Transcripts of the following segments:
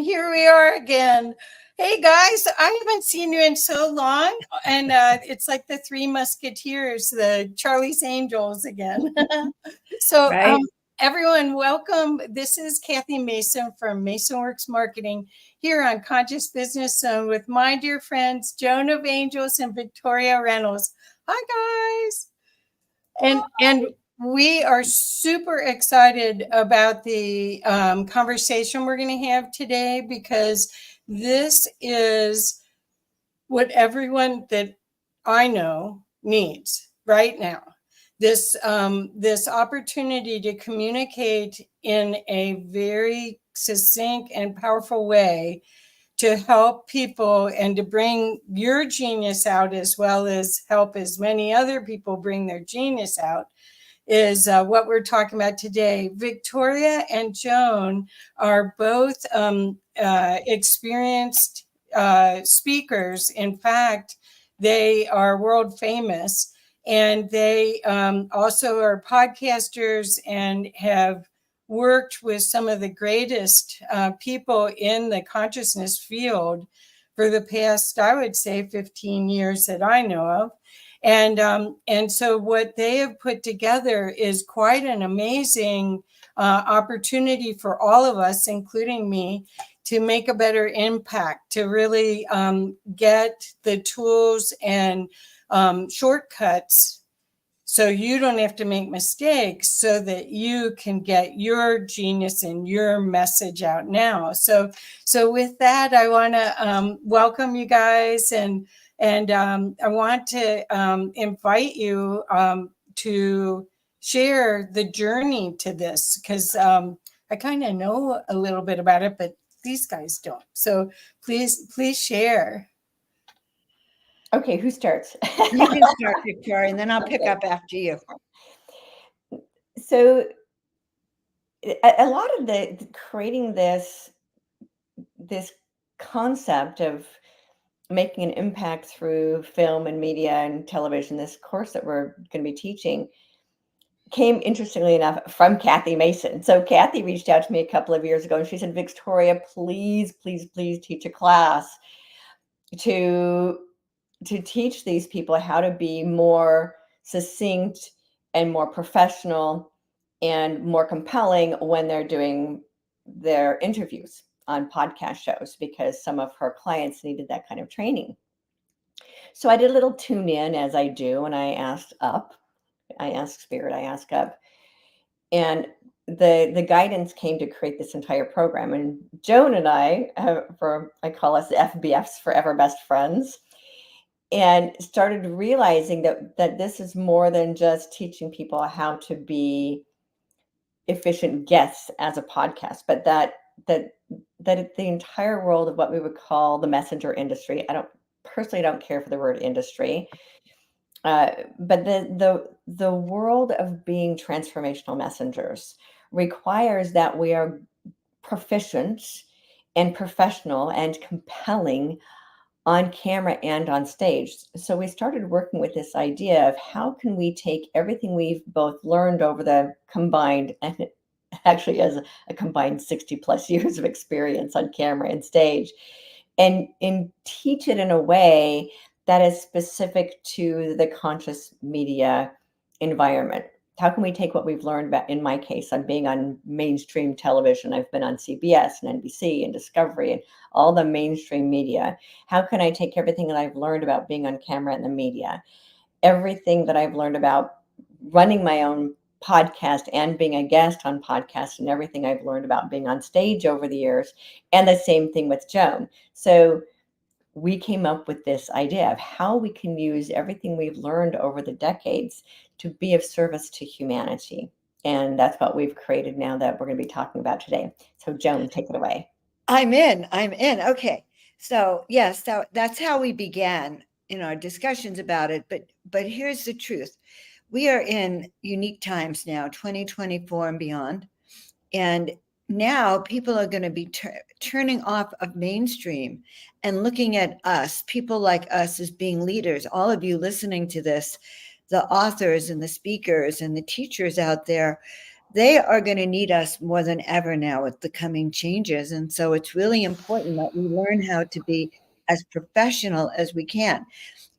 here we are again. Hey guys, I haven't seen you in so long, and it's like the Three Musketeers, the Charlie's Angels again. So, Right. everyone, welcome. This is Kathy Mason from MasonWorks Marketing here on Conscious Business Zone with my dear friends Joan of Angels and Victoria Reynolds. Hi guys, and we are super excited about the conversation we're going to have today because this is what everyone that I know needs right now. This opportunity to communicate in a very succinct and powerful way to help people and to bring your genius out as well as help as many other people bring their genius out is what we're talking about today. Victoria and Joan are both experienced speakers. In fact, they are world famous, and they also are podcasters and have worked with some of the greatest people in the consciousness field for the past, I would say, 15 years that I know of. And so what they have put together is quite an amazing opportunity for all of us, including me, to make a better impact, to really get the tools and shortcuts so you don't have to make mistakes, so that you can get your genius and your message out now. So with that, I want to welcome you guys, and I want to invite you to share the journey to this, because I kind of know a little bit about it, but these guys don't. So please share. Okay, who starts? You can start, Victoria, and then I'll pick up after you. So a lot of the creating this concept of making an impact through film and media and television, this course that we're going to be teaching, came, interestingly enough, from Kathy Mason. So Kathy reached out to me a couple of years ago and she said, Victoria, please teach a class to teach these people how to be more succinct and more professional and more compelling when they're doing their interviews on podcast shows, because some of her clients needed that kind of training. So I did a little tune in, as I do, and I asked Spirit, I asked up, and the guidance came to create this entire program. And Joan and I call us the FBFs, forever best friends, and started realizing that this is more than just teaching people how to be efficient guests as a podcast, but that the entire world of what we would call the messenger industry. I don't care for the word industry, but the world of being transformational messengers requires that we are proficient and professional and compelling on camera and on stage. So we started working with this idea of how can we take everything we've both learned over the combined, and actually as a combined 60 plus years of experience on camera and stage, and teach it in a way that is specific to the conscious media environment. How can we take what we've learned about, in my case, on being on mainstream television? I've been on CBS and NBC and Discovery and all the mainstream media. How can I take everything that I've learned about being on camera in the media, everything that I've learned about running my own podcast and being a guest on podcasts, and everything I've learned about being on stage over the years, and the same thing with Joan. So we came up with this idea of how we can use everything we've learned over the decades to be of service to humanity. And that's what we've created now that we're going to be talking about today. So Joan, take it away. I'm in. Okay. So yes, that's how we began in our discussions about it. But here's the truth. We are in unique times now, 2024 and beyond. And now people are going to be turning off of mainstream and looking at us, people like us, as being leaders. All of you listening to this, the authors and the speakers and the teachers out there, they are going to need us more than ever now with the coming changes. And so it's really important that we learn how to be as professional as we can.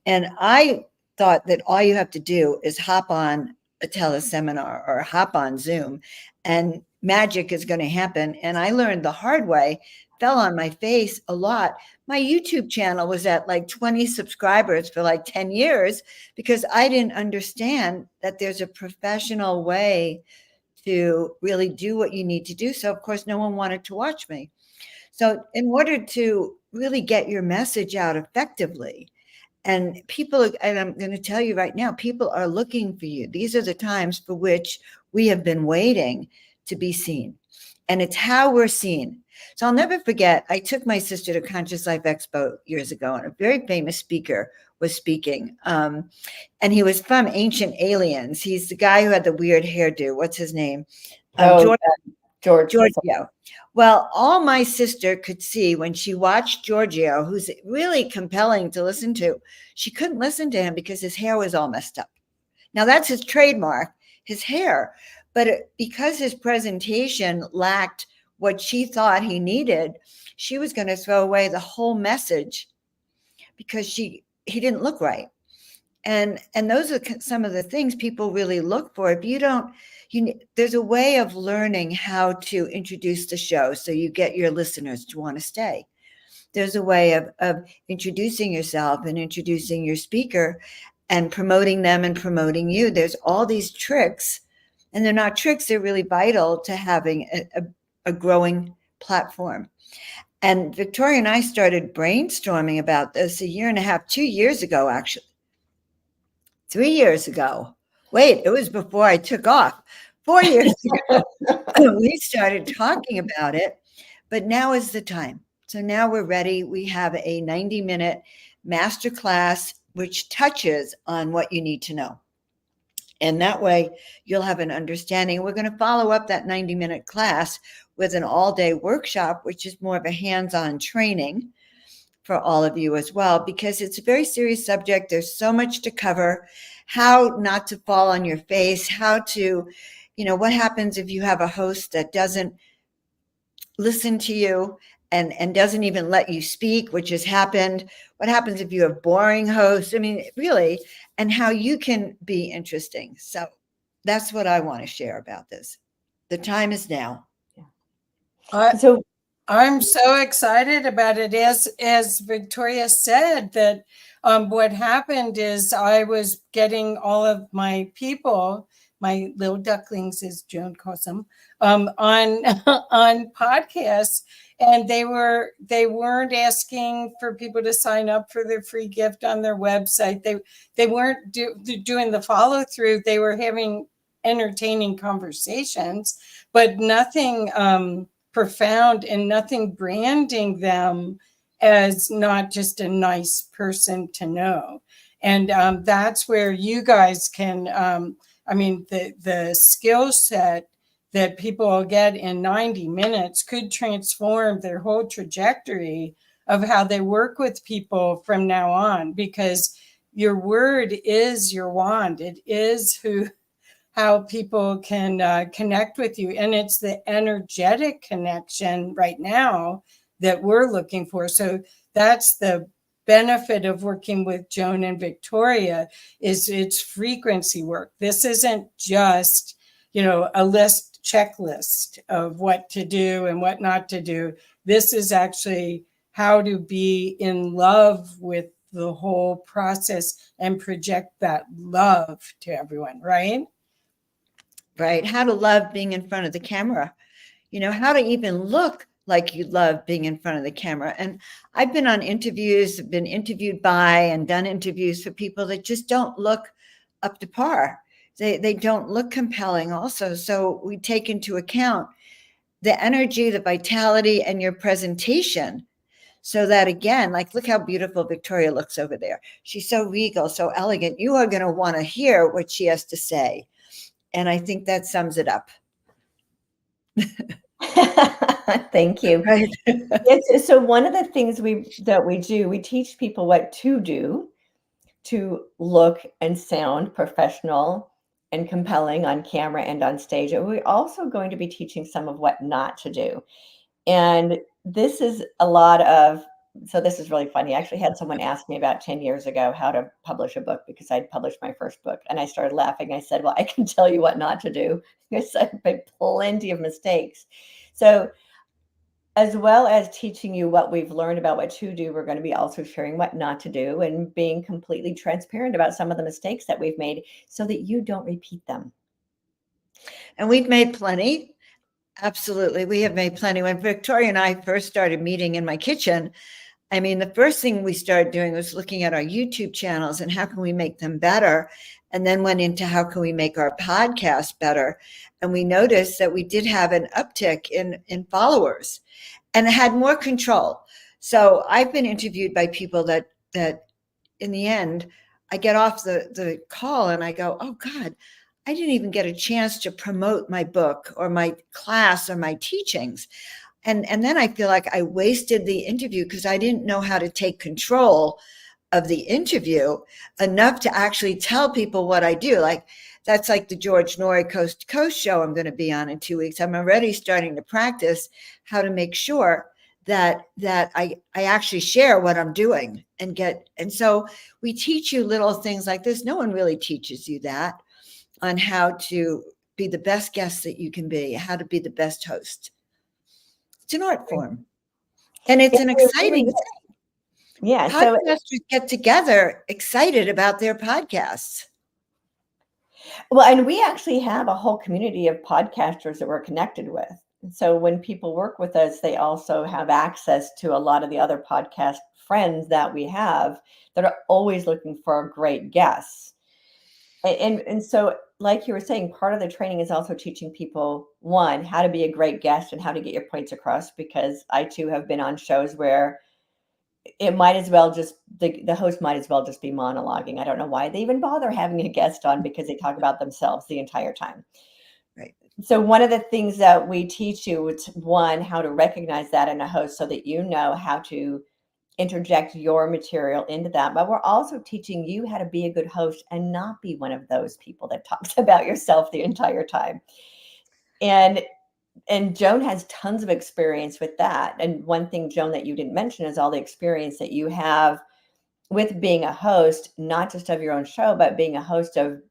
And I thought that all you have to do is hop on a teleseminar or hop on Zoom and magic is going to happen. And I learned the hard way, fell on my face a lot. My YouTube channel was at like 20 subscribers for like 10 years because I didn't understand that there's a professional way to really do what you need to do. So, of course, no one wanted to watch me. So, in order to really get your message out effectively, and people, and I'm going to tell you right now, people are looking for you. These are the times for which we have been waiting to be seen. And it's how we're seen. So I'll never forget, I took my sister to Conscious Life Expo years ago, and a very famous speaker was speaking. And he was from Ancient Aliens. He's the guy who had the weird hairdo. What's his name? Giorgio. Well, all my sister could see when she watched Giorgio, who's really compelling to listen to, she couldn't listen to him because his hair was all messed up. Now, that's his trademark, his hair. But because his presentation lacked what she thought he needed, she was going to throw away the whole message because he didn't look right. And those are some of the things people really look for. If you don't, there's a way of learning how to introduce the show so you get your listeners to want to stay. There's a way of introducing yourself and introducing your speaker and promoting them and promoting you. There's all these tricks, and they're not tricks. They're really vital to having a growing platform. And Victoria and I started brainstorming about this a year and a half, 2 years ago, actually. 3 years ago. Wait, it was before I took off. 4 years ago, we started talking about it, but now is the time. So now we're ready. We have a 90-minute masterclass, which touches on what you need to know. And that way you'll have an understanding. We're going to follow up that 90-minute class with an all-day workshop, which is more of a hands-on training for all of you as well, because it's a very serious subject. There's so much to cover, how not to fall on your face, how to, what happens if you have a host that doesn't listen to you and doesn't even let you speak, which has happened. What happens if you have boring hosts? I mean, really, and how you can be interesting. So that's what I want to share about this. The time is now. So I'm so excited about it. As Victoria said, that what happened is I was getting all of my people, my little ducklings, as Joan calls them, on podcasts, and they weren't asking for people to sign up for their free gift on their website. They weren't doing the follow through. They were having entertaining conversations, but nothing profound, and nothing branding them as not just a nice person to know. And that's where you guys can, the skill set that people will get in 90 minutes could transform their whole trajectory of how they work with people from now on, because your word is your wand. It is how people can connect with you. And it's the energetic connection right now that we're looking for. So that's the benefit of working with Joan and Victoria, is it's frequency work. This isn't just, a checklist of what to do and what not to do. This is actually how to be in love with the whole process and project that love to everyone, right? Right. How to love being in front of the camera, how to even look like you love being in front of the camera. And I've been on interviews, been interviewed by and done interviews for people that just don't look up to par. They don't look compelling also. So we take into account the energy, the vitality, and your presentation. So that, again, like, look how beautiful Victoria looks over there. She's so regal, so elegant. You are going to want to hear what she has to say. And I think that sums it up. Thank you. Right. Yes, so one of the things we do, we teach people what to do to look and sound professional and compelling on camera and on stage. And we're also going to be teaching some of what not to do. And this is a lot of, so this is really funny. I actually had someone ask me about 10 years ago how to publish a book because I'd published my first book. And I started laughing. I said, well, I can tell you what not to do. Because I've made plenty of mistakes. So as well as teaching you what we've learned about what to do, we're going to be also sharing what not to do and being completely transparent about some of the mistakes that we've made so that you don't repeat them. And we've made plenty. Absolutely. We have made plenty. When Victoria and I first started meeting in my kitchen, I mean, the first thing we started doing was looking at our YouTube channels and how can we make them better? And then went into how can we make our podcast better? And we noticed that we did have an uptick in followers and had more control. So I've been interviewed by people that in the end, I get off the call and I go, oh God, I didn't even get a chance to promote my book or my class or my teachings. And then I feel like I wasted the interview because I didn't know how to take control of the interview enough to actually tell people what I do. Like that's like the George Norrie Coast to Coast show I'm going to be on in 2 weeks. I'm already starting to practice how to make sure that I actually share what I'm doing and so we teach you little things like this. No one really teaches you that on how to be the best guest that you can be, how to be the best host. It's an art form. And it's an exciting thing. Yeah. Podcasters get together excited about their podcasts. Well, and we actually have a whole community of podcasters that we're connected with. So when people work with us, they also have access to a lot of the other podcast friends that we have that are always looking for great guests. And so, like you were saying, part of the training is also teaching people, one, how to be a great guest and how to get your points across, because I too have been on shows where it might as well just, the host might as well just be monologuing. I don't know why they even bother having a guest on because they talk about themselves the entire time. Right. So one of the things that we teach you is, one, how to recognize that in a host so that you know how to interject your material into that. But we're also teaching you how to be a good host and not be one of those people that talks about yourself the entire time. And Joan has tons of experience with that. And one thing, Joan, that you didn't mention is all the experience that you have with being a host, not just of your own show, but being a host of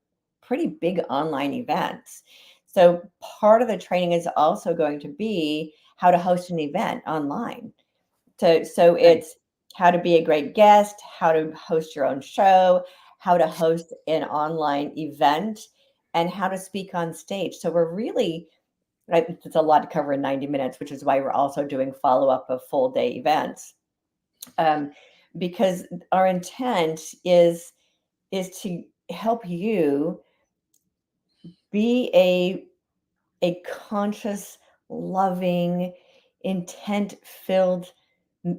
pretty big online events. So part of the training is also going to be how to host an event online. So it's how to be a great guest, how to host your own show, how to host an online event, and how to speak on stage. So we're really, right, it's a lot to cover in 90 minutes, which is why we're also doing follow-up of full day events. Because our intent is to help you be a conscious, loving, intent-filled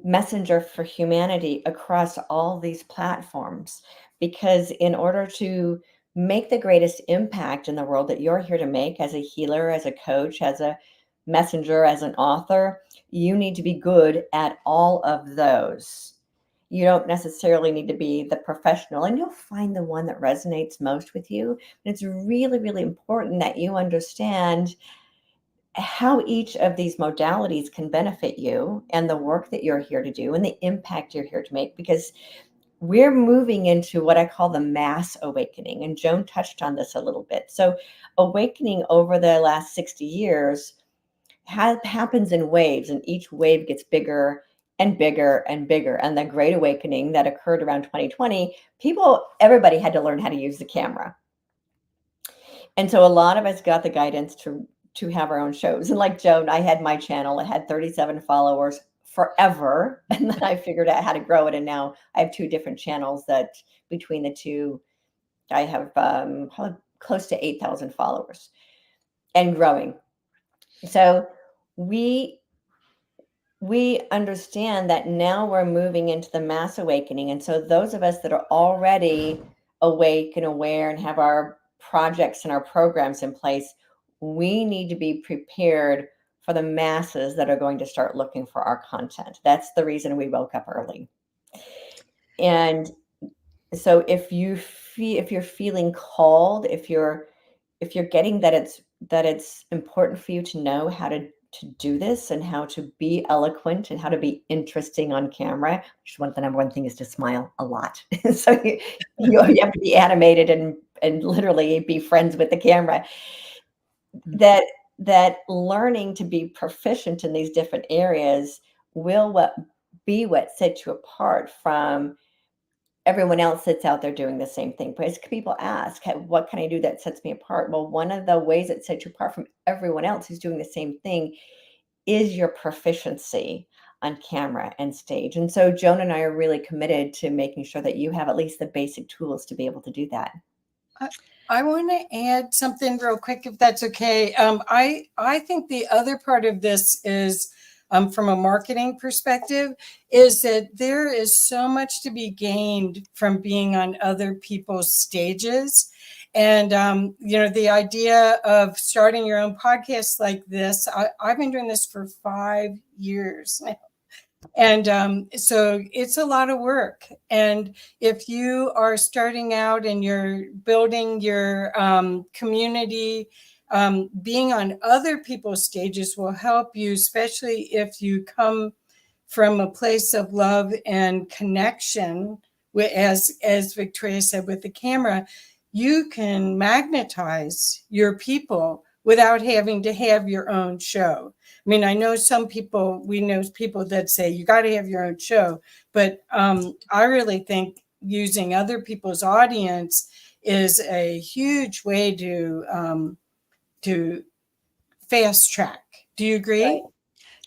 messenger for humanity across all these platforms. Because in order to make the greatest impact in the world that you're here to make as a healer, as a coach, as a messenger, as an author, you need to be good at all of those. You don't necessarily need to be the professional, and you'll find the one that resonates most with you. And it's really, really important that you understand how each of these modalities can benefit you and the work that you're here to do and the impact you're here to make, because we're moving into what I call the mass awakening. And Joan touched on this a little bit. So awakening over the last 60 years happens in waves, and each wave gets bigger and bigger and bigger. And the Great Awakening that occurred around 2020, everybody had to learn how to use the camera. And so a lot of us got the guidance to have our own shows. And like Joan, I had my channel. It had 37 followers forever. And then I figured out how to grow it. And now I have 2 different channels that between the two, I have probably close to 8,000 followers and growing. So we understand that now we're moving into the mass awakening. And so those of us that are already awake and aware and have our projects and our programs in place, we need to be prepared for the masses that are going to start looking for our content. That's the reason we woke up early. And so if you're feeling called, if you're if you're getting that it's important for you to know how to do this and how to be eloquent and how to be interesting on camera, which the number one thing is to smile a lot. So you have to be animated and literally be friends with the camera. That learning to be proficient in these different areas will be what sets you apart from everyone else that's out there doing the same thing. Because people ask, what can I do that sets me apart? Well, one of the ways that sets you apart from everyone else who's doing the same thing is your proficiency on camera and stage. And so Joan and I are really committed to making sure that you have at least the basic tools to be able to do that. I want to add something real quick, if that's okay. I think the other part of this is, from a marketing perspective, is that there is so much to be gained from being on other people's stages. And, the idea of starting your own podcast like this, I've been doing this for 5 years now. And so it's a lot of work. And if you are starting out and you're building your community, being on other people's stages will help you, especially if you come from a place of love and connection, as Victoria said, with the camera. You can magnetize your people without having to have your own show. I mean, I know we know people that say you got to have your own show, but I really think using other people's audience is a huge way to fast track. Do you agree? Right.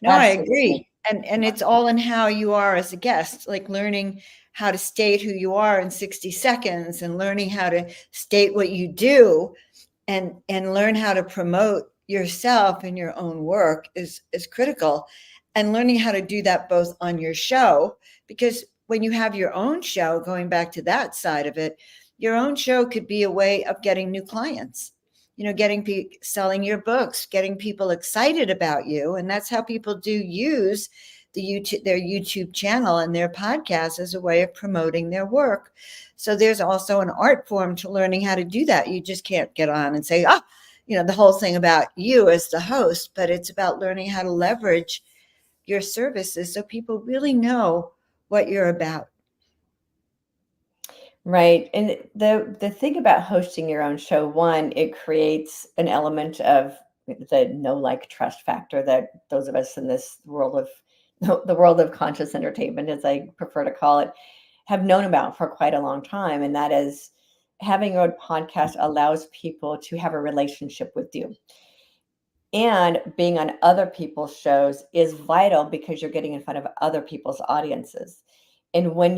No, Absolutely. I agree. And it's all in how you are as a guest, like learning how to state who you are in 60 seconds and learning how to state what you do and learn how to promote yourself and your own work is critical. And learning how to do that both on your show, because when you have your own show, going back to that side of it, your own show could be a way of getting new clients. Selling your books, getting people excited about you. And that's how people do use their YouTube channel and their podcast as a way of promoting their work. So there's also an art form to learning how to do that. You just can't get on and say, the whole thing about you as the host, but it's about learning how to leverage your services so people really know what you're about. Right. And the thing about hosting your own show, one, it creates an element of the know, like, trust factor that those of us in this world of the world of conscious entertainment, as I prefer to call it, have known about for quite a long time. And that is, having your own podcast allows people to have a relationship with you. And being on other people's shows is vital because you're getting in front of other people's audiences. And when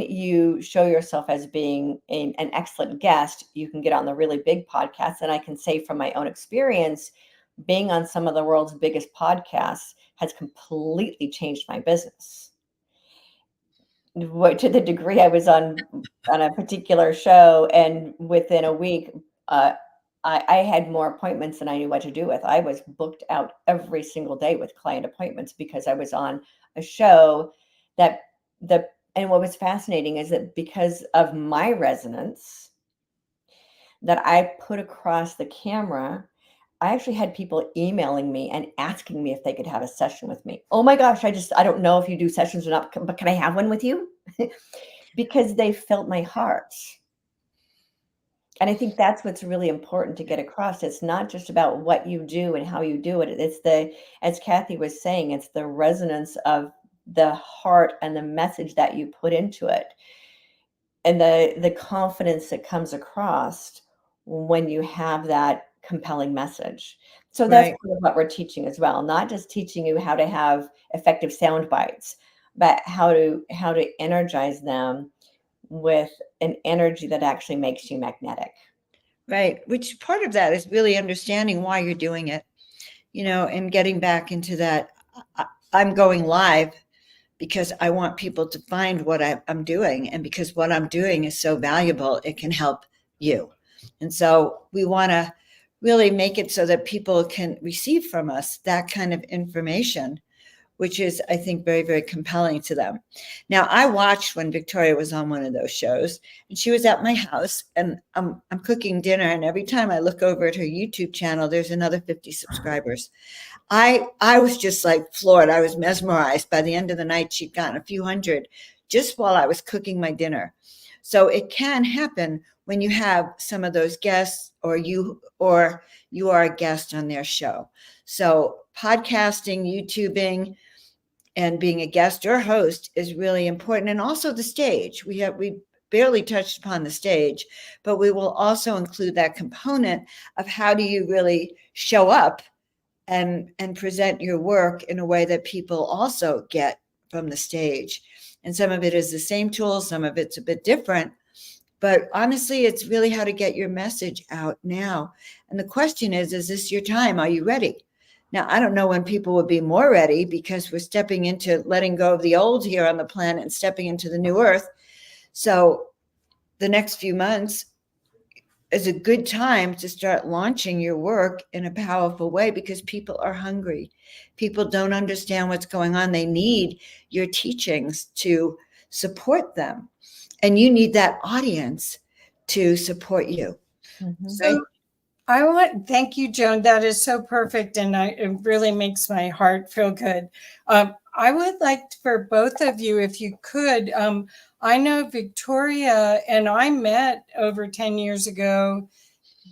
you show yourself as being an excellent guest, you can get on the really big podcasts. And I can say from my own experience, being on some of the world's biggest podcasts has completely changed my business. To the degree I was on a particular show, and within a week, I had more appointments than I knew what to do with. I was booked out every single day with client appointments because I was on a show and what was fascinating is that because of my resonance that I put across the camera, I actually had people emailing me and asking me if they could have a session with me. Oh my gosh, I don't know if you do sessions or not, but can I have one with you? Because they felt my heart. And I think that's what's really important to get across. It's not just about what you do and how you do it. As Kathy was saying, it's the resonance of the heart and the message that you put into it, and the confidence that comes across when you have that compelling message. So that's Right. part of what we're teaching as well, not just teaching you how to have effective sound bites, but how to energize them with an energy that actually makes you magnetic. Right. Which part of that is really understanding why you're doing it, and getting back into that. I'm going live because I want people to find what I'm doing. And because what I'm doing is so valuable, it can help you. And so we want to really make it so that people can receive from us that kind of information, which is, I think, very, very compelling to them. Now, I watched when Victoria was on one of those shows, and she was at my house, and I'm cooking dinner, and every time I look over at her YouTube channel, there's another 50 subscribers. I was just like floored. I was mesmerized. By the end of the night, she'd gotten a few hundred just while I was cooking my dinner. So it can happen when you have some of those guests, or you are a guest on their show. So podcasting, YouTubing, and being a guest or host is really important. And also the stage. We barely touched upon the stage, but we will also include that component of how do you really show up and present your work in a way that people also get from the stage. And some of it is the same tools, some of it's a bit different. But honestly, it's really how to get your message out now. And the question is this your time? Are you ready? Now, I don't know when people will be more ready, because we're stepping into letting go of the old here on the planet and stepping into the new earth. So the next few months is a good time to start launching your work in a powerful way, because people are hungry. People don't understand what's going on. They need your teachings to support them. And you need that audience to support you. Mhm. So thank you, Joan. That is so perfect. And it really makes my heart feel good. I would like for both of you, if you could, I know Victoria and I met over 10 years ago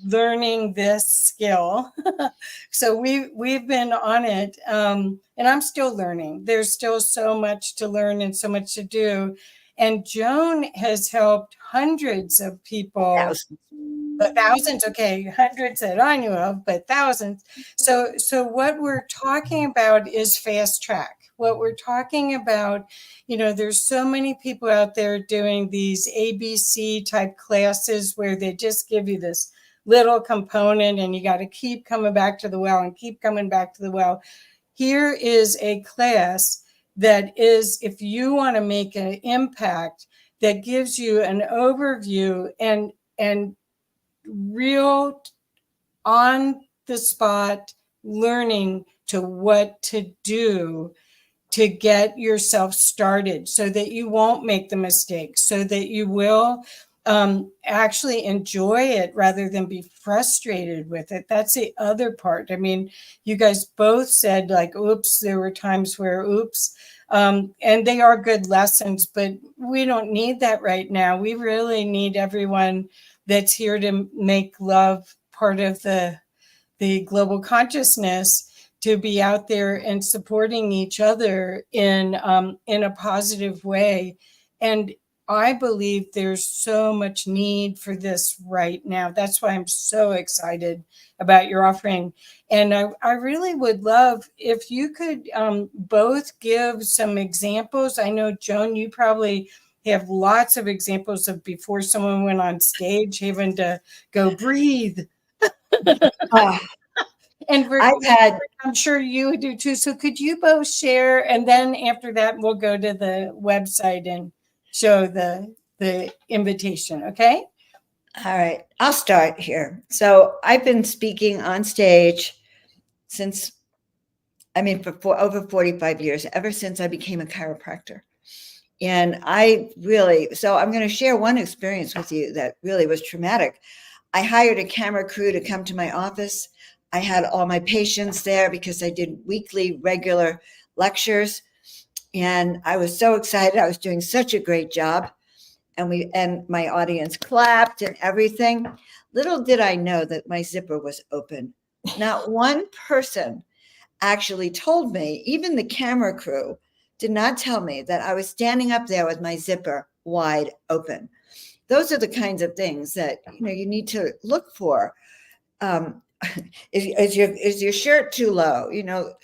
learning this skill. So we've been on it, and I'm still learning. There's still so much to learn and so much to do. And Joan has helped hundreds of people. Thousands, okay, hundreds that I knew of, but thousands. So what we're talking about is fast track. What we're talking about, there's so many people out there doing these ABC type classes where they just give you this little component and you got to keep coming back to the well and keep coming back to the well. Here is a class that is, if you want to make an impact, that gives you an overview and real on the spot learning to what to do to get yourself started, so that you won't make the mistakes, so that you will actually enjoy it rather than be frustrated with it. That's the other part. I mean, you guys both said like, oops, there were times where oops, and they are good lessons, but we don't need that right now. We really need everyone that's here to make love part of the global consciousness, to be out there and supporting each other in a positive way. And I believe there's so much need for this right now. That's why I'm so excited about your offering. And I really would love if you could both give some examples. I know, Joan, you probably have lots of examples of before someone went on stage having to go breathe. And I'm sure you do too. So could you both share? And then after that, we'll go to the website and show the invitation. Okay. All right. I'll start here. So I've been speaking on stage for over 45 years, ever since I became a chiropractor. And so I'm going to share one experience with you that really was traumatic. I hired a camera crew to come to my office. I had all my patients there because I did weekly regular lectures. And I was so excited. I was doing such a great job. And my audience clapped and everything. Little did I know that my zipper was open. Not one person actually told me, even the camera crew did not tell me that I was standing up there with my zipper wide open. Those are the kinds of things that you need to look for. Is your shirt too low?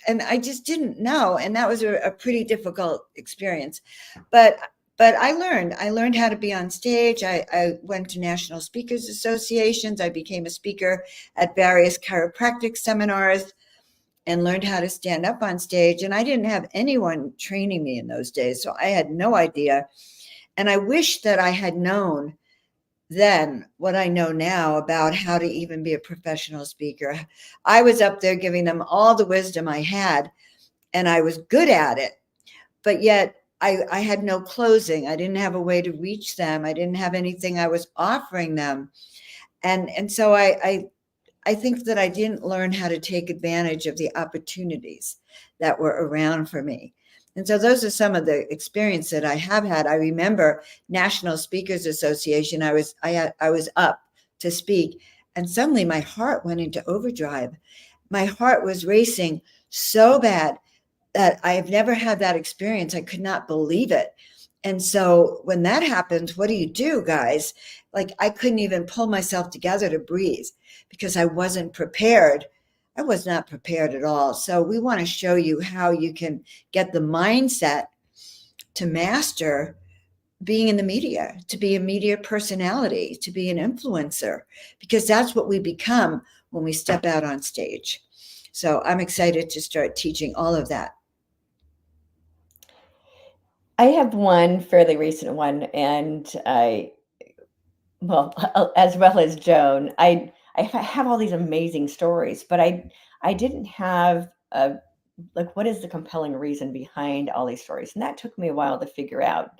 And I just didn't know, and that was a pretty difficult experience. But I learned how to be on stage. I went to National Speakers Associations. I became a speaker at various chiropractic seminars and learned how to stand up on stage. And I didn't have anyone training me in those days, so I had no idea. And I wish that I had known then what I know now about how to even be a professional speaker. I was up there giving them all the wisdom I had, and I was good at it, but yet I had no closing. I didn't have a way to reach them. I didn't have anything I was offering them. And so I think that I didn't learn how to take advantage of the opportunities that were around for me. And so those are some of the experience that I have had. I remember National Speakers Association. I was up to speak, and suddenly my heart went into overdrive. My heart was racing so bad that I've never had that experience. I could not believe it. And so when that happens, what do you do, guys? Like, I couldn't even pull myself together to breathe because I wasn't prepared. I was not prepared at all. So we want to show you how you can get the mindset to master being in the media, to be a media personality, to be an influencer, because that's what we become when we step out on stage. So I'm excited to start teaching all of that. I have one fairly recent one, and well, as well as Joan, I have all these amazing stories, but I didn't have like, what is the compelling reason behind all these stories? And that took me a while to figure out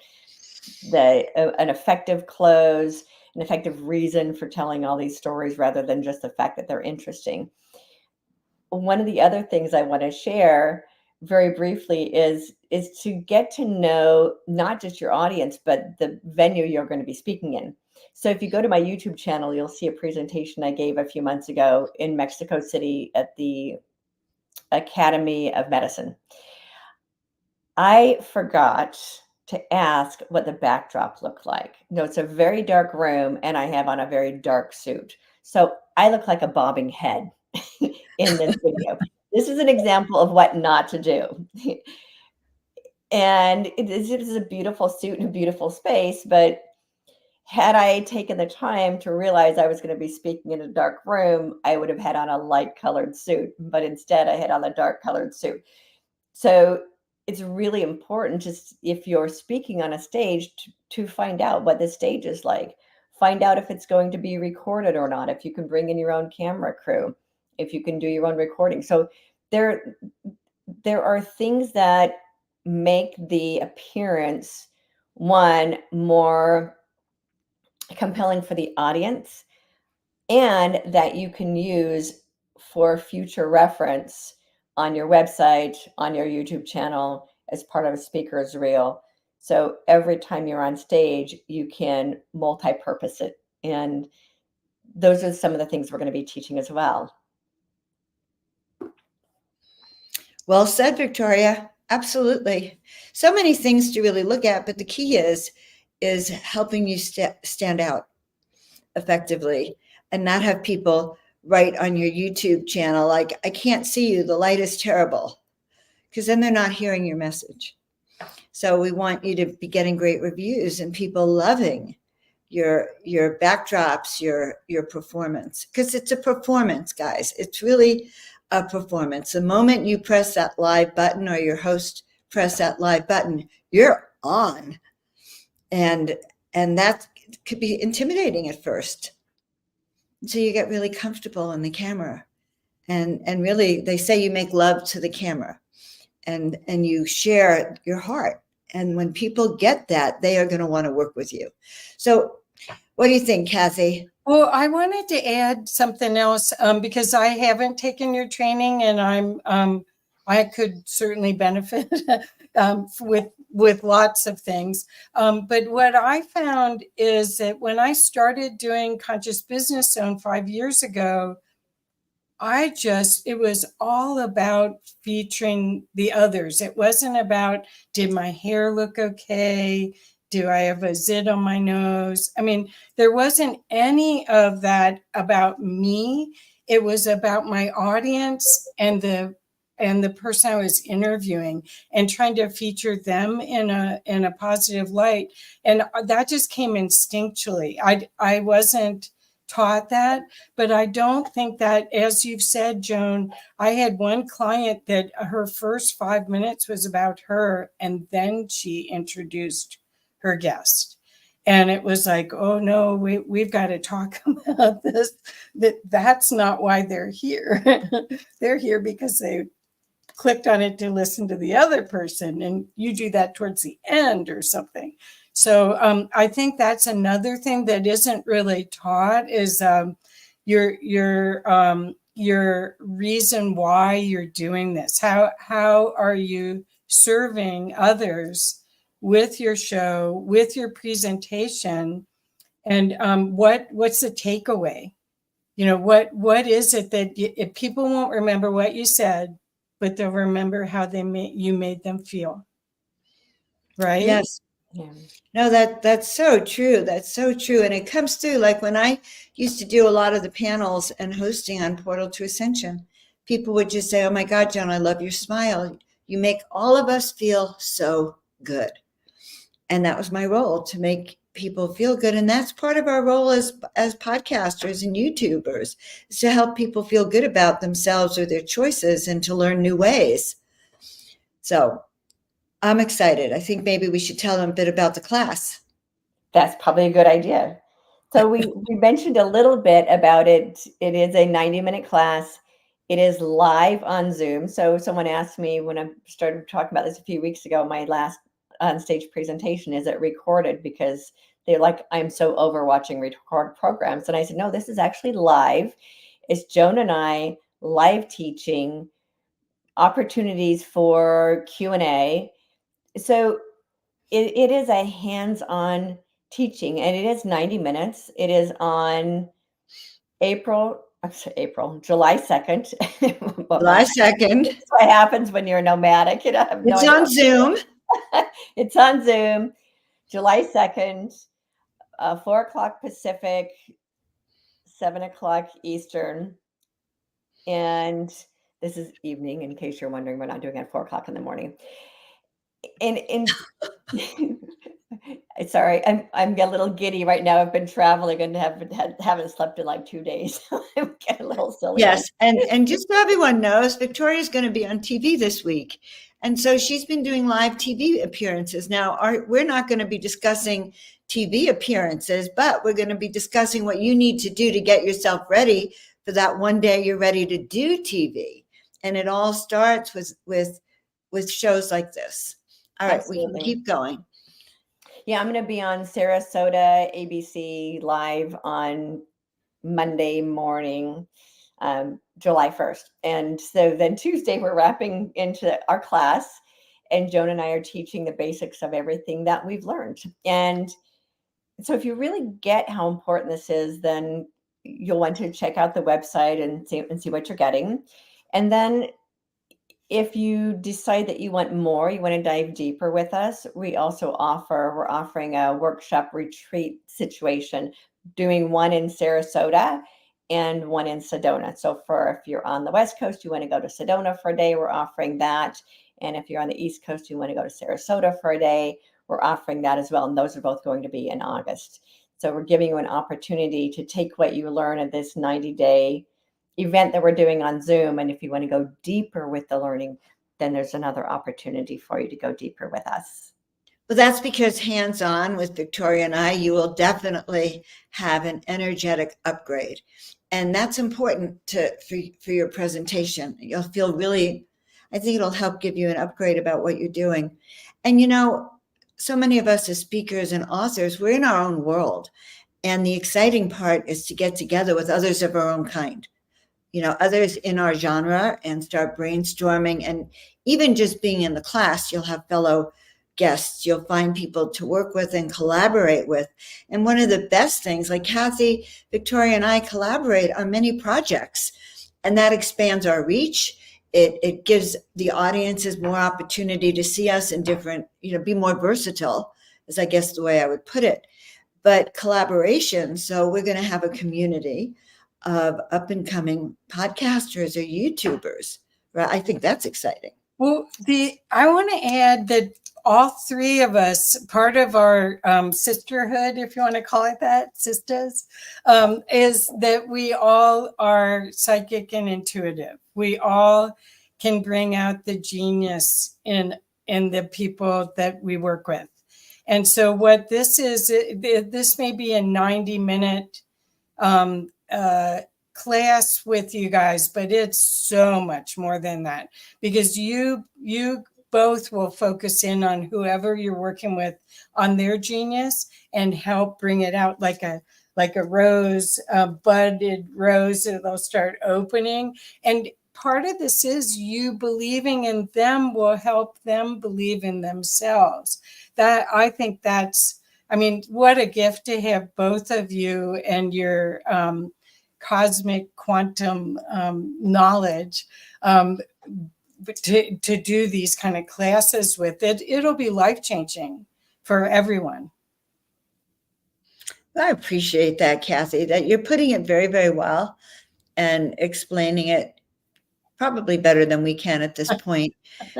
an effective close, an effective reason for telling all these stories rather than just the fact that they're interesting. One of the other things I want to share very briefly is to get to know not just your audience, but the venue you're going to be speaking in. So if you go to my YouTube channel, you'll see a presentation I gave a few months ago in Mexico City at the Academy of Medicine. I forgot to ask what the backdrop looked like. No, it's a very dark room, and I have on a very dark suit. So I look like a bobbing head in this video. This is an example of what not to do. And it is a beautiful suit and a beautiful space, but had I taken the time to realize I was going to be speaking in a dark room, I would have had on a light colored suit, but instead I had on a dark colored suit. So it's really important, just if you're speaking on a stage, to find out what the stage is like. Find out if it's going to be recorded or not, if you can bring in your own camera crew, if you can do your own recording. So there are things that make the appearance, one, more compelling for the audience, and that you can use for future reference on your website, on your YouTube channel, as part of a speaker's reel. So every time you're on stage, you can multi-purpose it. And those are some of the things we're going to be teaching as well. Well said, Victoria. Absolutely. So many things to really look at, but the key is helping you stand out effectively and not have people write on your YouTube channel like, I can't see you, the light is terrible, because then they're not hearing your message. So we want you to be getting great reviews and people loving your backdrops, your performance, because it's a performance, guys. It's really a performance. The moment you press that live button, or your host press that live button, you're on. And that could be intimidating at first. So you get really comfortable in the camera. And really, they say you make love to the camera, and you share your heart. And when people get that, they are going to want to work with you. So what do you think, Kathy? Well, I wanted to add something else because I haven't taken your training, and I could certainly benefit with lots of things. But what I found is that when I started doing Conscious Business Zone 5 years ago, it was all about featuring the others. It wasn't about, did my hair look okay? Do I have a zit on my nose? I mean, there wasn't any of that about me. It was about my audience and the person I was interviewing, and trying to feature them in a positive light. And that just came instinctually. I wasn't taught that, but I don't think that, as you've said, Joan, I had one client that her first 5 minutes was about her, and then she introduced her guest. And it was like, oh no, we've got to talk about this. That's not why they're here. They're here because clicked on it to listen to the other person, and you do that towards the end or something. So I think that's another thing that isn't really taught is your reason why you're doing this. How are you serving others with your show, with your presentation, and what's the takeaway? What is it that if people won't remember what you said, but they'll remember how you made them feel, right? Yes. Yeah. No, that's so true. That's so true. And it comes through like when I used to do a lot of the panels and hosting on Portal to Ascension, people would just say, "Oh my God, Joan, I love your smile. You make all of us feel so good." And that was my role, to make people feel good. And that's part of our role as podcasters and YouTubers, is to help people feel good about themselves or their choices and to learn new ways. So I'm excited. I think maybe we should tell them a bit about the class. That's probably a good idea. So we mentioned a little bit about it. It is a 90-minute class. It is live on Zoom. So someone asked me when I started talking about this a few weeks ago, my last on-stage presentation, is it recorded? Because they're like, I'm so over watching record programs. And I said, no, this is actually live. It's Joan and I live teaching, opportunities for Q&A. So it is a hands-on teaching, and it is 90 minutes. It is on July 2nd. July 2nd. That's what happens when you're nomadic. You don't have no It's idea. on Zoom. It's on Zoom, July 2nd, 4 o'clock Pacific, 7 o'clock Eastern. And this is evening, in case you're wondering. We're not doing it at 4 o'clock in the morning. And sorry, I'm getting a little giddy right now. I've been traveling and haven't slept in like 2 days. I'm getting a little silly. Yes, and just so everyone knows, Victoria's going to be on TV this week, and so she's been doing live TV appearances. Now, we're not going to be discussing TV appearances, but we're going to be discussing what you need to do to get yourself ready for that one day you're ready to do TV. And it all starts with shows like this. All right, we can Absolutely. keep going. Yeah, I'm going to be on Sarasota ABC Live on Monday morning, July 1st. And so then Tuesday, we're wrapping into our class, and Joan and I are teaching the basics of everything that we've learned. And so if you really get how important this is, then you'll want to check out the website and see what you're getting. And then if you decide that you want more, you want to dive deeper with us, we're offering a workshop retreat situation, doing one in Sarasota and one in Sedona. So if you're on the West Coast, you want to go to Sedona for a day, we're offering that. And if you're on the East Coast, you want to go to Sarasota for a day, we're offering that as well. And those are both going to be in August. So we're giving you an opportunity to take what you learn at this 90-day event that we're doing on Zoom. And if you want to go deeper with the learning, then there's another opportunity for you to go deeper with us. Well, that's because hands-on with Victoria and I, you will definitely have an energetic upgrade. And that's important for your presentation. You'll feel really, I think it'll help give you an upgrade about what you're doing. And so many of us as speakers and authors, we're in our own world. And the exciting part is to get together with others of our own kind, others in our genre, and start brainstorming. And even just being in the class, you'll have fellow guests, you'll find people to work with and collaborate with. And one of the best things, like Kathy, Victoria, and I collaborate on many projects, and that expands our reach. It gives the audiences more opportunity to see us in different, be more versatile, is I guess the way I would put it. But collaboration, so we're going to have a community of up and coming podcasters or YouTubers, right? I think that's exciting. Well, I want to add that all three of us, part of our sisterhood, if you want to call it that, sisters, is that we all are psychic and intuitive. We all can bring out the genius in the people that we work with. And so what this is, this may be a 90-minute class with you guys, but it's so much more than that, because you both will focus in on whoever you're working with on their genius and help bring it out like a rose, a budded rose that they'll start opening. And part of this is you believing in them will help them believe in themselves. That, I think that's, I mean, what a gift to have both of you and your cosmic quantum knowledge, to do these kind of classes with it. It'll be life-changing for everyone. I appreciate that, Kathy, that you're putting it very, very well and explaining it probably better than we can at this point.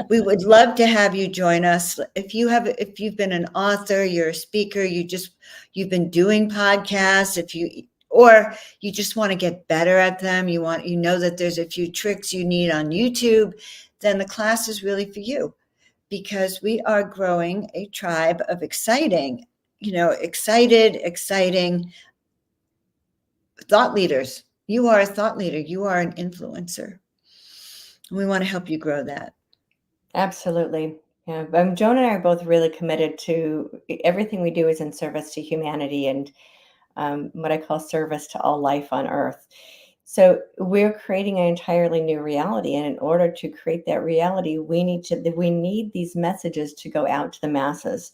We would love to have you join us. If you've been an author, you're a speaker, you've been doing podcasts, or you just want to get better at them, you know that there's a few tricks you need on YouTube, then the class is really for you, because we are growing a tribe of exciting thought leaders. You are a thought leader. You are an influencer. We want to help you grow that. Absolutely. Yeah. Joan and I are both really committed to everything we do is in service to humanity and what I call service to all life on Earth. So we're creating an entirely new reality. And in order to create that reality, we need these messages to go out to the masses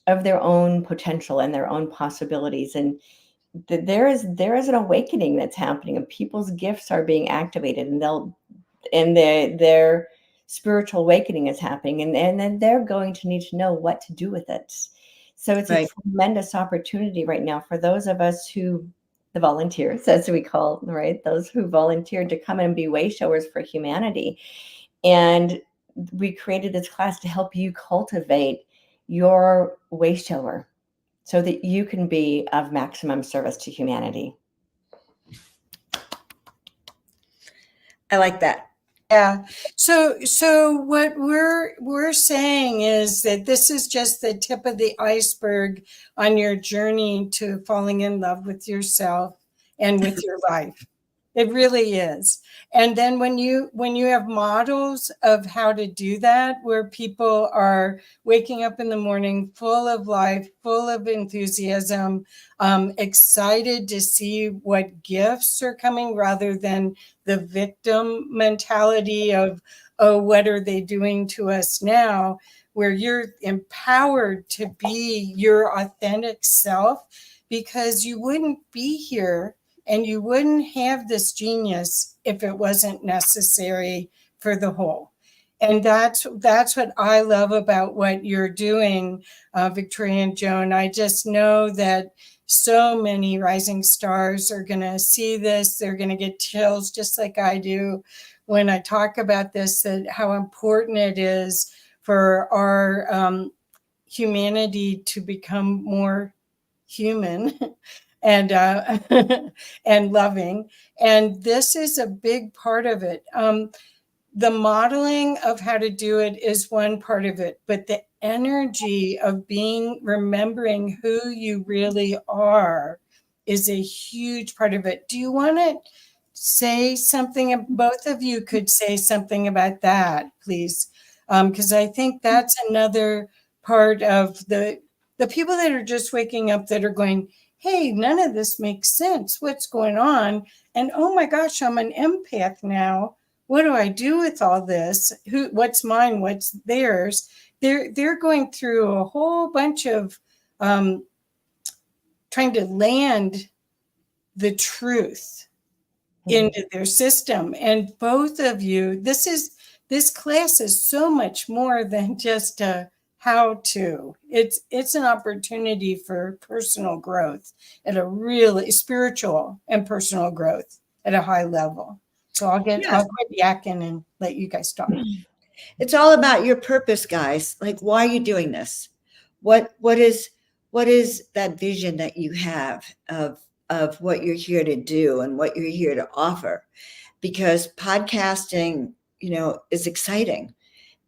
of their own potential and their own possibilities. And there is an awakening that's happening, and people's gifts are being activated, and their spiritual awakening is happening, and then they're going to need to know what to do with it. So it's Right. a tremendous opportunity right now for those of us the volunteers, as we call them, right? Those who volunteered to come and be way showers for humanity. And we created this class to help you cultivate your way shower so that you can be of maximum service to humanity. I like that. Yeah. So what we're saying is that this is just the tip of the iceberg on your journey to falling in love with yourself and with your life. It really is. And then when you have models of how to do that, where people are waking up in the morning full of life, full of enthusiasm, excited to see what gifts are coming, rather than the victim mentality of, oh, what are they doing to us now? Where you're empowered to be your authentic self, because you wouldn't be here and you wouldn't have this genius if it wasn't necessary for the whole. And that's what I love about what you're doing, Victoria and Joan. I just know that so many rising stars are going to see this. They're going to get chills just like I do when I talk about this, that how important it is for our humanity to become more human and and loving. And this is a big part of it. The modeling of how to do it is one part of it, but the energy of remembering who you really are is a huge part of it. Do you want to say something? Both of you could say something about that, please. Because I think that's another part of the people that are just waking up that are going, hey, none of this makes sense. What's going on? And oh my gosh, I'm an empath now. What do I do with all this? What's mine? What's theirs? They're going through a whole bunch of trying to land the truth into their system. And both of you, this class is so much more than just a how to. It's an opportunity for personal growth at a really spiritual and personal growth at a high level. So I'll quit yakking and let you guys talk. It's all about your purpose, guys. Like, why are you doing this? What is that vision that you have of what you're here to do and what you're here to offer? Because podcasting, is exciting,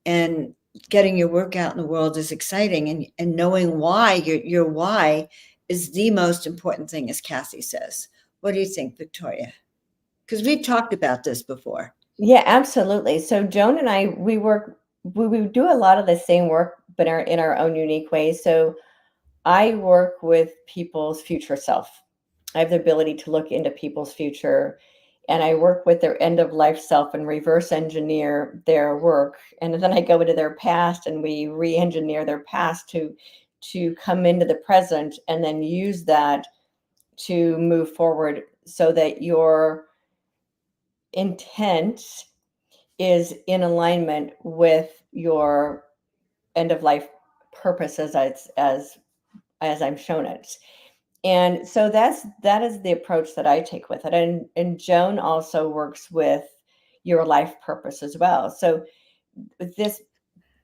and getting your work out in the world is exciting, and knowing why, your why is the most important thing, as Cassie says. What do you think, Victoria? Because we've talked about this before. Yeah, absolutely. So Joan and I, we do a lot of the same work, but in our own unique ways. So I work with people's future self. I have the ability to look into people's future, and I work with their end of life self and reverse engineer their work. And then I go into their past and we re-engineer their past to come into the present and then use that to move forward so that your intent is in alignment with your end of life purpose as I'm shown it. And so that is the approach that I take with it. And Joan also works with your life purpose as well. So this,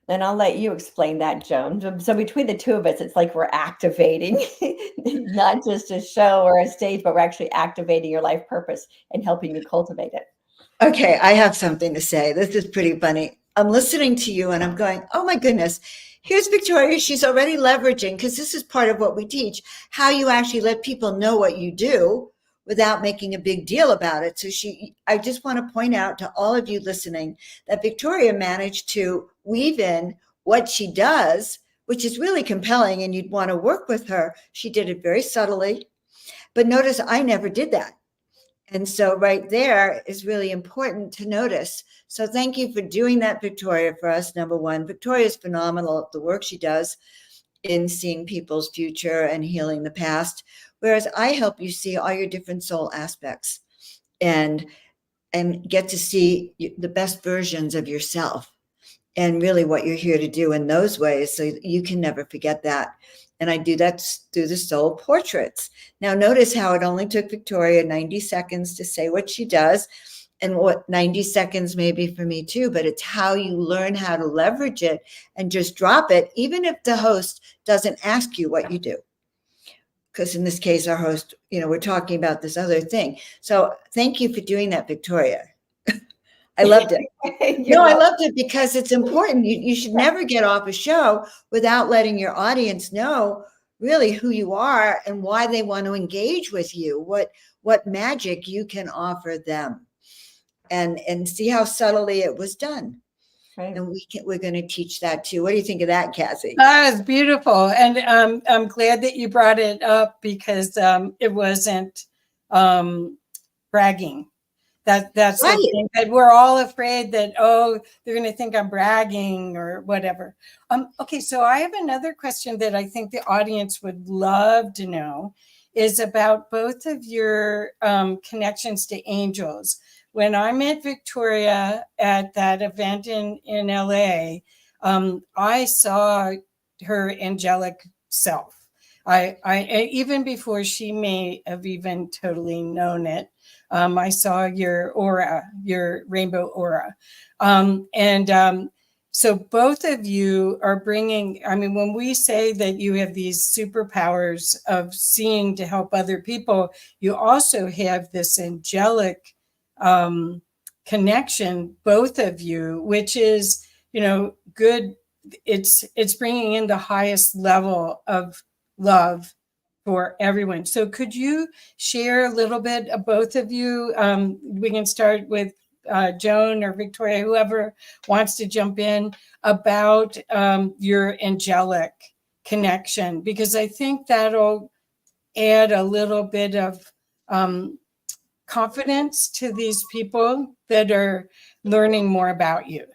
and I'll let you explain that, Joan. So between the two of us, it's like we're activating not just a show or a stage, but we're actually activating your life purpose and helping you cultivate it. Okay, I have something to say. This is pretty funny. I'm listening to you and I'm going, oh my goodness, here's Victoria. She's already leveraging, because this is part of what we teach, how you actually let people know what you do without making a big deal about it. So I just want to point out to all of you listening that Victoria managed to weave in what she does, which is really compelling, and you'd want to work with her. She did it very subtly, but notice I never did that. And so right there is really important to notice. So thank you for doing that, Victoria, for us. Number one, Victoria is phenomenal at the work she does in seeing people's future and healing the past, whereas I help you see all your different soul aspects and get to see the best versions of yourself and really what you're here to do in those ways. So you can never forget that. And I do that through the soul portraits. Now, notice how it only took Victoria 90 seconds to say what she does, and what 90 seconds maybe for me too, but it's how you learn how to leverage it and just drop it, even if the host doesn't ask you what you do. Because in this case, our host, we're talking about this other thing. So thank you for doing that, Victoria. I loved it. No, I loved it because it's important. You should never get off a show without letting your audience know really who you are and why they want to engage with you, what magic you can offer them, and see how subtly it was done. Right. And we're going to teach that too. What do you think of that, Cassie? That was beautiful. And I'm glad that you brought it up, because it wasn't bragging. That's right. The thing, that we're all afraid that, they're going to think I'm bragging or whatever. Okay, so I have another question that I think the audience would love to know, is about both of your connections to angels. When I met Victoria at that event in LA, I saw her angelic self. I even before she may have even totally known it, I saw your aura, your rainbow aura. So both of you are bringing, when we say that you have these superpowers of seeing to help other people, you also have this angelic connection, both of you, which is, good. It's bringing in the highest level of love for everyone. So could you share a little bit of both of you? We can start with Joan or Victoria, whoever wants to jump in, about your angelic connection, because I think that'll add a little bit of confidence to these people that are learning more about you.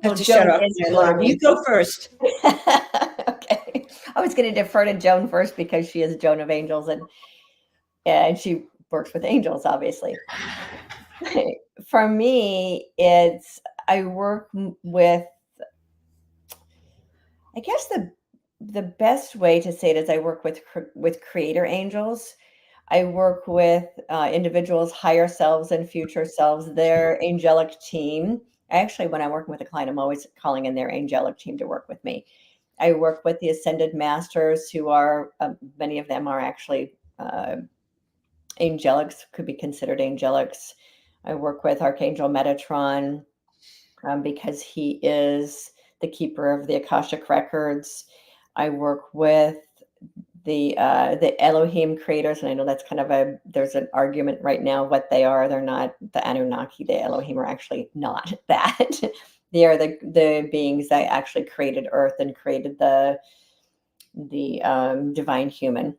Well, shut up. You go first. Okay. I was going to defer to Joan first because she is Joan of Angels, and she works with angels, obviously. For me, I work with, I guess the best way to say it is I work with creator angels. I work with individuals, higher selves and future selves, their angelic team. Actually, when I'm working with a client, I'm always calling in their angelic team to work with me. I work with the ascended masters, who are, many of them are actually angelics, could be considered angelics. I work with Archangel Metatron because he is the keeper of the Akashic records. I work with the Elohim creators, and I know that's kind of there's an argument right now what they are. They're not the Anunnaki. The Elohim are actually not that. They are the beings that actually created Earth and created the divine human,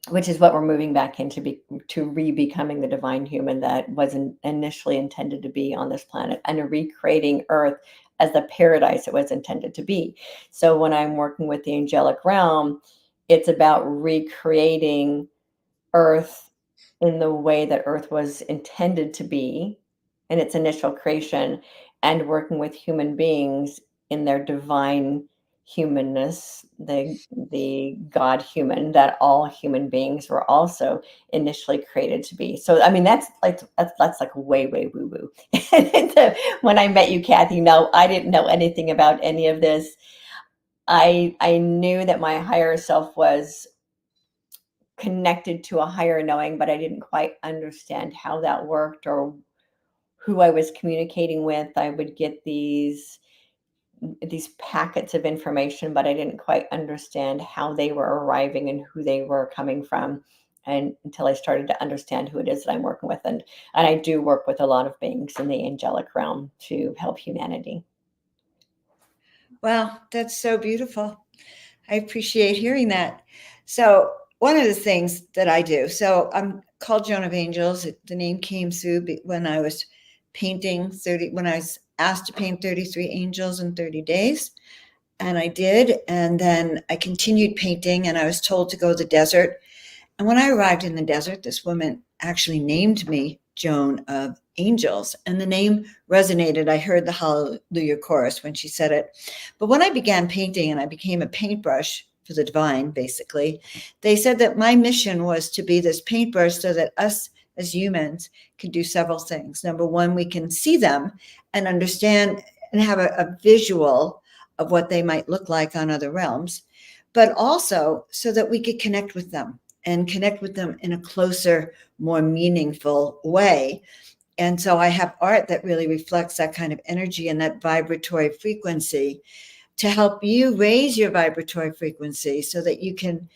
which is what we're moving back into, to re-becoming the divine human that wasn't initially intended to be on this planet, and recreating Earth as the paradise it was intended to be. So when I'm working with the angelic realm, it's about recreating Earth in the way that Earth was intended to be in its initial creation, and working with human beings in their divine humanness, the God human that all human beings were also initially created to be. So I mean that's like way woo woo. When I met you, Kathy, no, I didn't know anything about any of this. I knew that my higher self was connected to a higher knowing, but I didn't quite understand how that worked or who I was communicating with. I would get these packets of information, but I didn't quite understand how they were arriving and who they were coming from, and until I started to understand who it is that I'm working with. And I do work with a lot of beings in the angelic realm to help humanity. Wow, that's so beautiful. I appreciate hearing that. So one of the things that I do, so I'm called Joan of Angels. The name came through when I was painting when I was asked to paint 33 angels in 30 days. And I did. And then I continued painting, and I was told to go to the desert. And when I arrived in the desert, this woman actually named me Joan of Angels, and the name resonated. I heard the Hallelujah chorus when she said it. But when I began painting and I became a paintbrush for the divine, basically, they said that my mission was to be this paintbrush so that us as humans can do several things. Number one, we can see them and understand and have a visual of what they might look like on other realms, but also so that we could connect with them and connect with them in a closer, more meaningful way. And so I have art that really reflects that kind of energy and that vibratory frequency to help you raise your vibratory frequency so that you can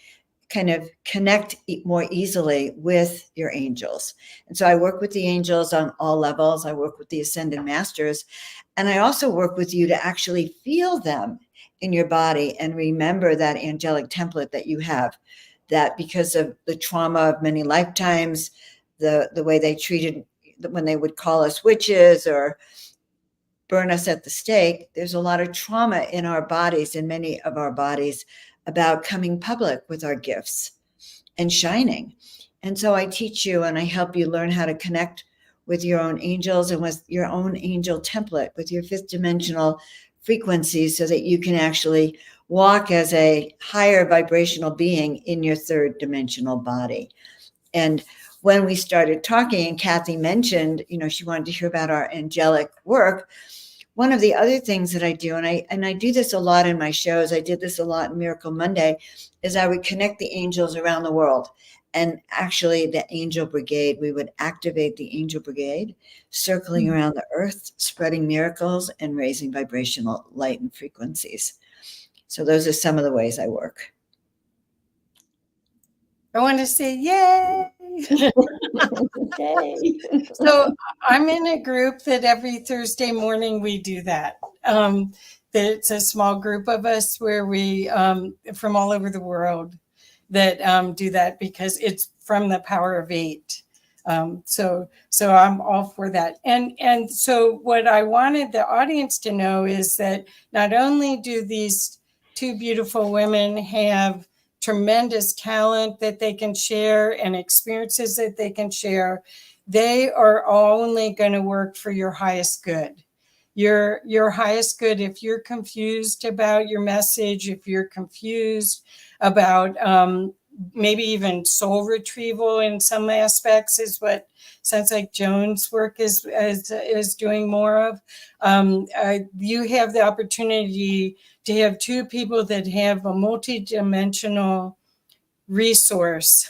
kind of connect more easily with your angels. And so I work with the angels on all levels. I work with the ascended masters, and I also work with you to actually feel them in your body and remember that angelic template that you have, that because of the trauma of many lifetimes, the way they treated when they would call us witches or burn us at the stake, there's a lot of trauma in our bodies, in many of our bodies, about coming public with our gifts and shining. And so I teach you and I help you learn how to connect with your own angels and with your own angel template, with your fifth dimensional frequencies, so that you can actually walk as a higher vibrational being in your third dimensional body. And when we started talking, and Kathy mentioned, she wanted to hear about our angelic work. One of the other things that I do, and I do this a lot in my shows, I did this a lot in Miracle Monday, is I would connect the angels around the world. And actually the angel brigade, we would activate the angel brigade, circling around the earth, spreading miracles and raising vibrational light and frequencies. So those are some of the ways I work. I want to say, yay! Yay. So I'm in a group that every Thursday morning we do that. It's a small group of us where we, from all over the world, that do that because it's from the power of 8. So I'm all for that. And so what I wanted the audience to know is that not only do these two beautiful women have tremendous talent that they can share and experiences that they can share, they are only going to work for your highest good. Your highest good. If you're confused about your message, if you're confused about maybe even soul retrieval in some aspects, is what sounds like Joan's work is doing more of. You have the opportunity to have two people that have a multi-dimensional resource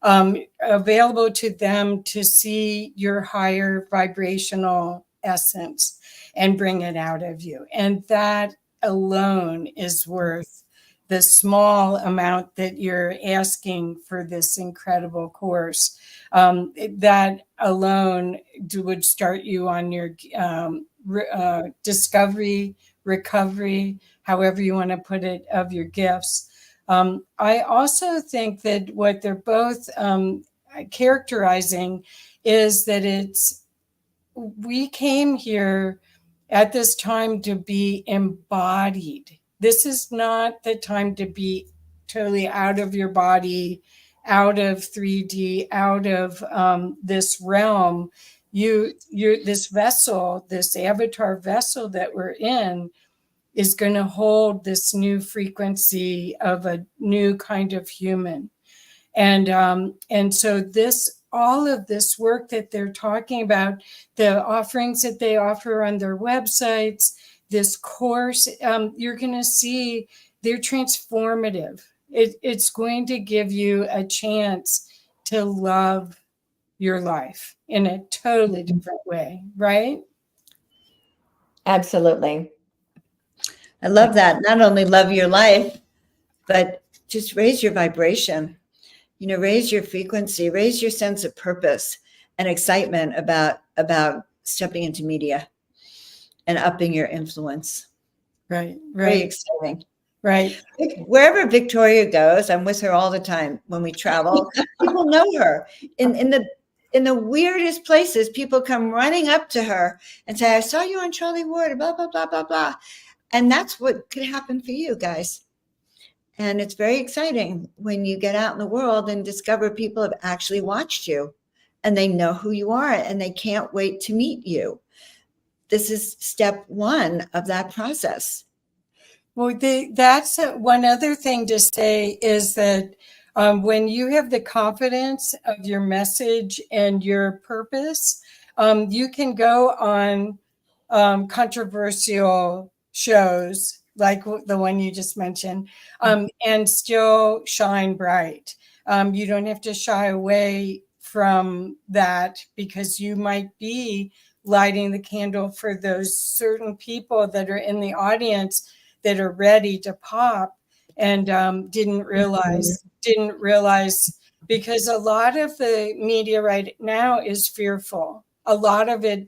available to them to see your higher vibrational essence and bring it out of you. And that alone is worth the small amount that you're asking for this incredible course. That alone would start you on your discovery, recovery, however you want to put it, of your gifts. I also think that what they're both characterizing is that we came here at this time to be embodied. This is not the time to be totally out of your body, out of 3D, out of this realm. You're this vessel, this avatar vessel that we're in, is going to hold this new frequency of a new kind of human. And so all of this work that they're talking about, the offerings that they offer on their websites, this course, you're going to see they're transformative. It's going to give you a chance to love your life in a totally different way, right? Absolutely. I love that. Not only love your life, but just raise your vibration, raise your frequency, raise your sense of purpose and excitement about stepping into media and upping your influence. Right. Very exciting. Right. Wherever Victoria goes, I'm with her all the time when we travel. People know her. In the weirdest places, people come running up to her and say, I saw you on Charlie Ward, blah, blah, blah, blah, blah. And that's what could happen for you guys. And it's very exciting when you get out in the world and discover people have actually watched you and they know who you are and they can't wait to meet you. This is step one of that process. Well, that's one other thing to say is that when you have the confidence of your message and your purpose, you can go on controversial shows like the one you just mentioned and still shine bright. You don't have to shy away from that because you might be lighting the candle for those certain people that are in the audience that are ready to pop and didn't realize because a lot of the media right now is fearful. A lot of it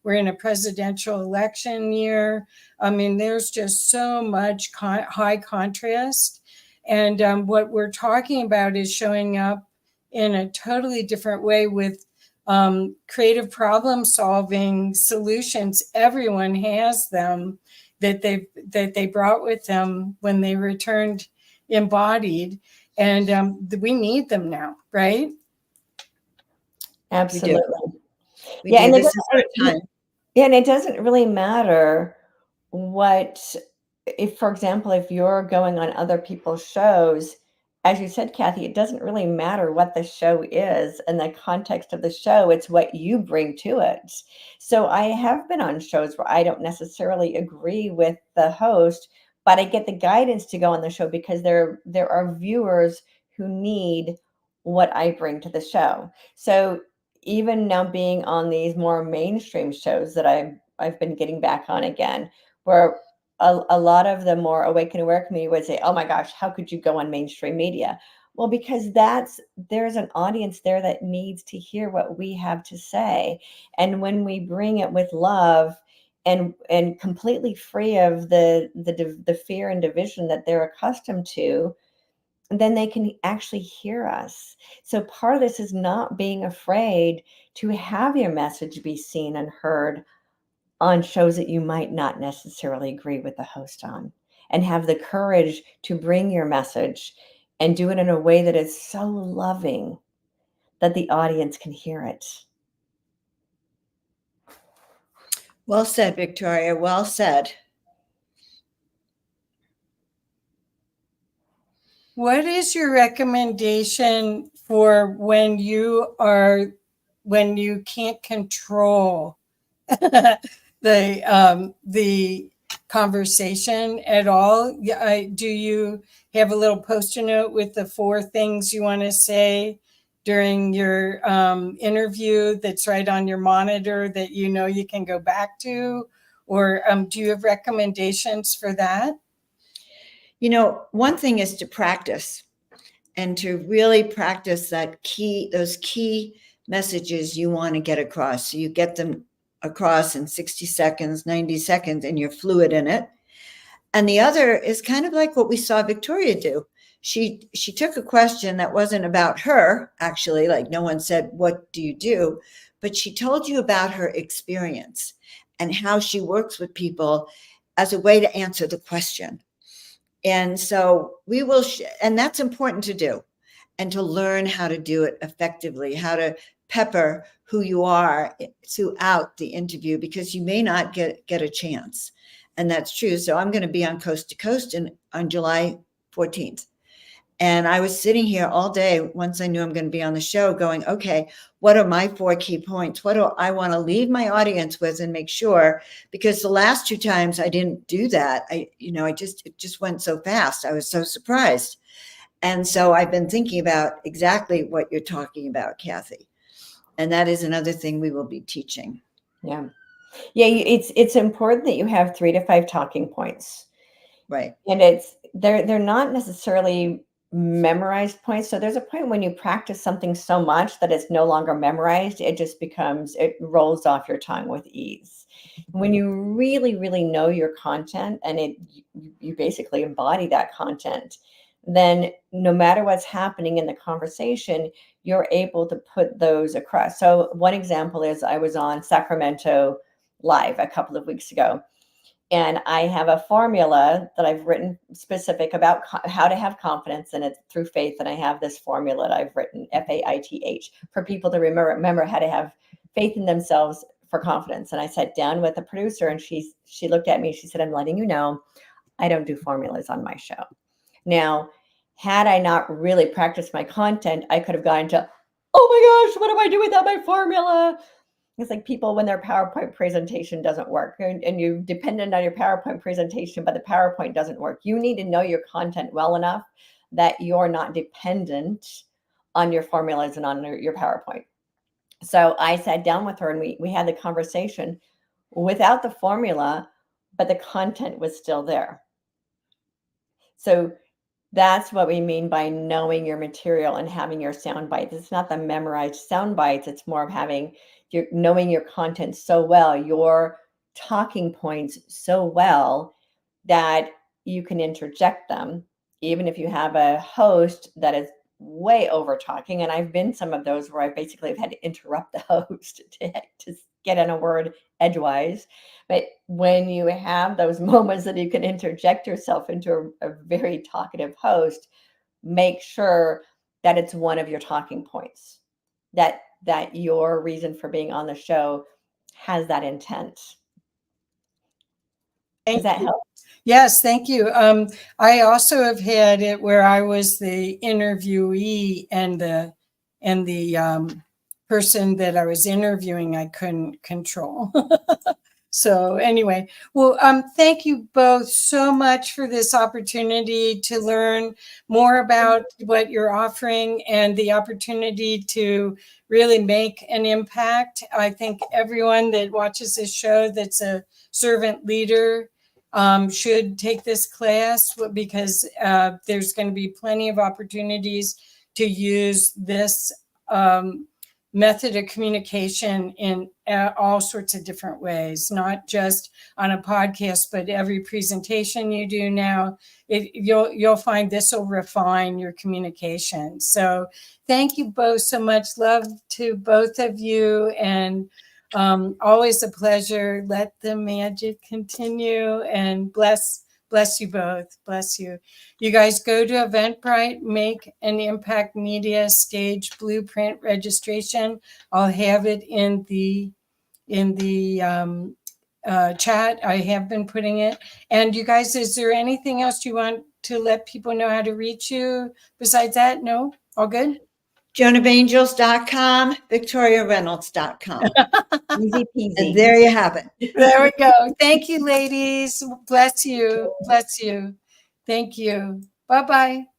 we're in a presidential election year. I mean, there's just so much high contrast. And what we're talking about is showing up in a totally different way with creative problem solving solutions. Everyone has them that they brought with them when they returned embodied. And we need them now, right? Absolutely. We do. This is our time. Yeah, and it doesn't really matter if, for example, if you're going on other people's shows, as you said, Kathy, it doesn't really matter what the show is and the context of the show. It's what you bring to it. So I have been on shows where I don't necessarily agree with the host, but I get the guidance to go on the show because there are viewers who need what I bring to the show. So even now being on these more mainstream shows that I've been getting back on again, where a lot of the more awake and aware community would say, oh my gosh, how could you go on mainstream media? Well, because there's an audience there that needs to hear what we have to say. And when we bring it with love and completely free of the fear and division that they're accustomed to, then they can actually hear us. So part of this is not being afraid to have your message be seen and heard on shows that you might not necessarily agree with the host on, and have the courage to bring your message and do it in a way that is so loving that the audience can hear it. Well said, Victoria. Well said. What is your recommendation for when you can't control the conversation at all? Do you have a little post-it note with the 4 things you want to say during your interview that's right on your monitor that you can go back to? Or do you have recommendations for that? One thing is to practice and to really practice those key messages you want to get across. So you get them across in 60 seconds, 90 seconds, and you're fluid in it. And the other is kind of like what we saw Victoria do. She took a question that wasn't about her, actually, like no one said, "What do you do?" But she told you about her experience and how she works with people as a way to answer the question. And so we will, and that's important to do, and to learn how to do it effectively, how to pepper who you are throughout the interview, because you may not get a chance. And that's true. So I'm going to be on Coast to Coast on July 14th. And I was sitting here all day once I knew I'm going to be on the show going, okay, what are my 4 key points? What do I want to leave my audience with and make sure? Because the last 2 times I didn't do that. It just went so fast. I was so surprised. And so I've been thinking about exactly what you're talking about, Kathy. And that is another thing we will be teaching. Yeah. Yeah. It's important that you have 3 to 5 talking points. Right. And they're not necessarily memorized points. So there's a point when you practice something so much that it's no longer memorized. It rolls off your tongue with ease. When you really, really know your content and you basically embody that content, then no matter what's happening in the conversation, you're able to put those across. So one example is I was on Sacramento Live a couple of weeks ago. And I have a formula that I've written specific about how to have confidence in it through faith. And I have this formula that I've written, FAITH, for people to remember how to have faith in themselves for confidence. And I sat down with the producer and she looked at me. She said, "I'm letting you know, I don't do formulas on my show." Now, had I not really practiced my content, I could have gone to, "Oh my gosh, what do I do without my formula?" It's like people when their PowerPoint presentation doesn't work and you're dependent on your PowerPoint presentation, but the PowerPoint doesn't work. You need to know your content well enough that you're not dependent on your formulas and on your PowerPoint. So I sat down with her and we had the conversation without the formula, but the content was still there. So that's what we mean by knowing your material and having your sound bites. It's not the memorized sound bites. It's more of knowing your content so well, your talking points so well that you can interject them, even if you have a host that is way over talking. And I've been some of those where I basically have had to interrupt the host to get in a word edgewise. But when you have those moments that you can interject yourself into a very talkative host, make sure that it's one of your talking points, that your reason for being on the show has that intent. Does that help? Yes, thank you. I also have had it where I was the interviewee and the person that I was interviewing I couldn't control. So anyway, well, thank you both so much for this opportunity to learn more about what you're offering and the opportunity to really make an impact. I think everyone that watches this show that's a servant leader should take this class because there's going to be plenty of opportunities to use this method of communication in all sorts of different ways, not just on a podcast, but every presentation you do now, you'll find this will refine your communication. So thank you both so much. Love to both of you, and always a pleasure. Let the magic continue, and bless you both. Bless you. You guys go to Eventbrite, make an Impact Media Stage Blueprint registration. I'll have it in the chat. I have been putting it. And you guys, is there anything else you want to let people know how to reach you besides that? No? All good? JoanOfAngels.com, VictoriaReynolds.com. Easy peasy. And there you have it. There we go. Thank you, ladies. Bless you. Bless you. Thank you. Bye-bye.